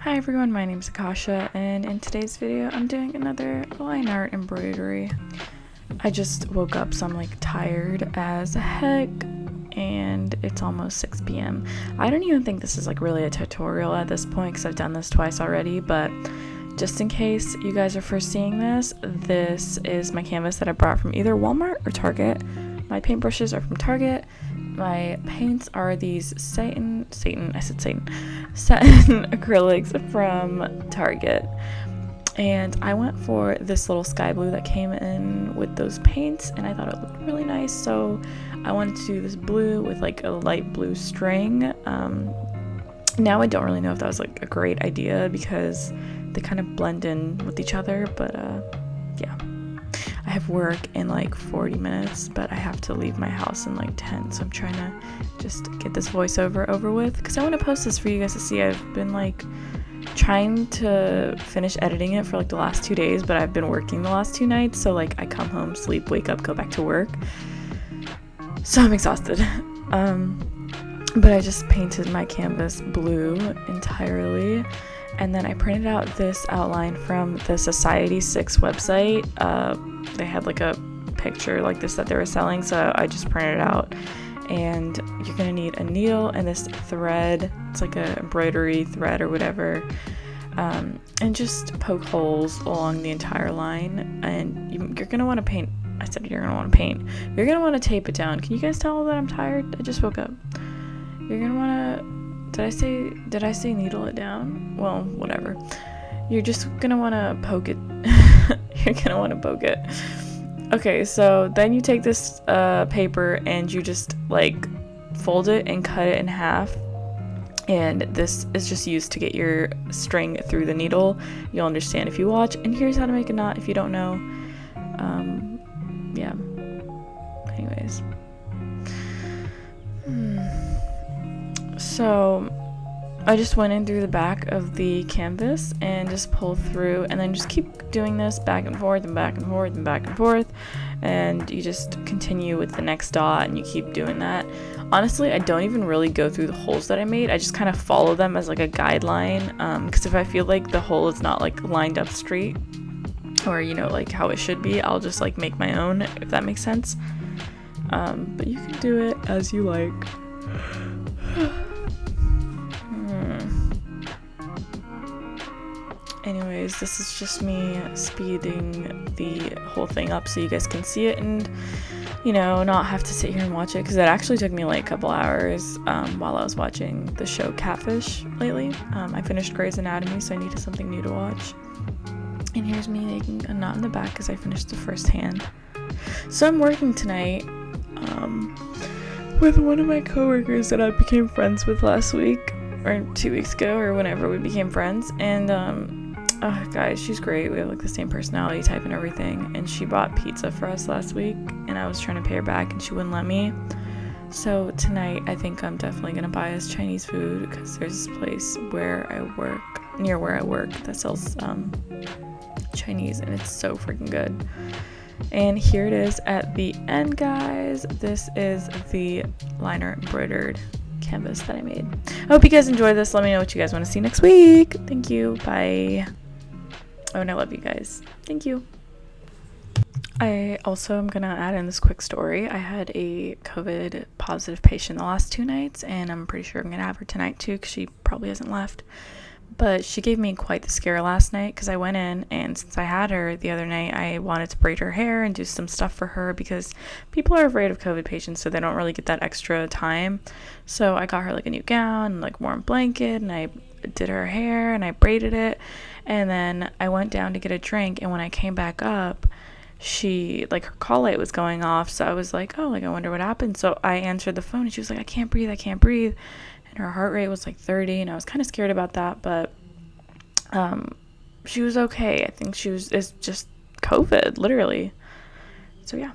Hi everyone, my name is Akasha, and in today's video I'm doing another line art embroidery. I just woke up, so I'm like tired as heck, and it's almost 6 p.m. I don't even think this is like really a tutorial at this point because I've done this twice already, but just in case you guys are first seeing this, this is my canvas that I brought from either Walmart or Target. My paintbrushes are from Target. My paints are these satin acrylics from Target. And I went for this little sky blue that came in with those paints, and I thought it looked really nice, so I wanted to do this blue with like a light blue string. Now I don't really know if that was like a great idea because they kind of blend in with each other, but yeah. I have work in like 40 minutes, but I have to leave my house in like 10, so I'm trying to just get this voiceover over with because I want to post this for you guys to see. I've been like trying to finish editing it for like the last 2 days, but I've been working the last 2 nights, so like I come home, sleep, wake up, go back to work, so I'm exhausted. But I just painted my canvas blue entirely, and then I printed out this outline from the Society 6 website. They had like a picture like this that they were selling, so I just printed it out. And you're gonna need a needle and this thread. It's like a embroidery thread or whatever, and just poke holes along the entire line. And you're gonna want to paint. I said you're gonna want to paint. You're gonna want to tape it down. Can you guys tell that I'm tired? I just woke up. You're gonna want to. Did I say needle it down? Well, whatever. You're just gonna want to poke it. You're gonna want to poke it. Okay, so then you take this paper and you just like fold it and cut it in half. And this is just used to get your string through the needle. You'll understand if you watch. And here's how to make a knot if you don't know. Yeah. Anyways. So I just went in through the back of the canvas and just pulled through, and then just keep doing this back and forth and back and forth and back and forth, and you just continue with the next dot and you keep doing that. Honestly, I don't even really go through the holes that I made. I just kind of follow them as like a guideline, because if I feel like the hole is not like lined up straight or like how it should be, I'll just like make my own, if that makes sense. But you can do it as you like. Anyways, this is just me speeding the whole thing up so you guys can see it and, not have to sit here and watch it, because it actually took me like a couple hours while I was watching the show Catfish lately. I finished Grey's Anatomy, so I needed something new to watch. And here's me making a knot in the back because I finished the first hand. So I'm working tonight with one of my coworkers that I became friends with last week, or 2 weeks ago, or whenever we became friends, and guys, she's great. We have like the same personality type and everything, and she bought pizza for us last week, and I was trying to pay her back and she wouldn't let me. So tonight I think I'm definitely gonna buy us Chinese food, because there's this place near where I work that sells Chinese, and it's so freaking good. And here it is at the end, guys. This is the liner embroidered canvas that I made. I hope you guys enjoyed this. Let me know what you guys want to see next week. Thank you. Bye. Oh, and I love you guys. Thank you. I also am gonna add in this quick story. I had a COVID positive patient the last 2 nights, and I'm pretty sure I'm gonna have her tonight too, because she probably hasn't left. But she gave me quite the scare last night, because I went in, and since I had her the other night, I wanted to braid her hair and do some stuff for her, because people are afraid of COVID patients, so they don't really get that extra time. So I got her like a new gown and like warm blanket, and I did her hair and I braided it, and then I went down to get a drink, and when I came back up, she like her call light was going off, so I was like, oh, like I wonder what happened. So I answered the phone, and she was like, I can't breathe, and her heart rate was like 30, and I was kind of scared about that, but she was okay. I think it's just COVID, literally. So yeah.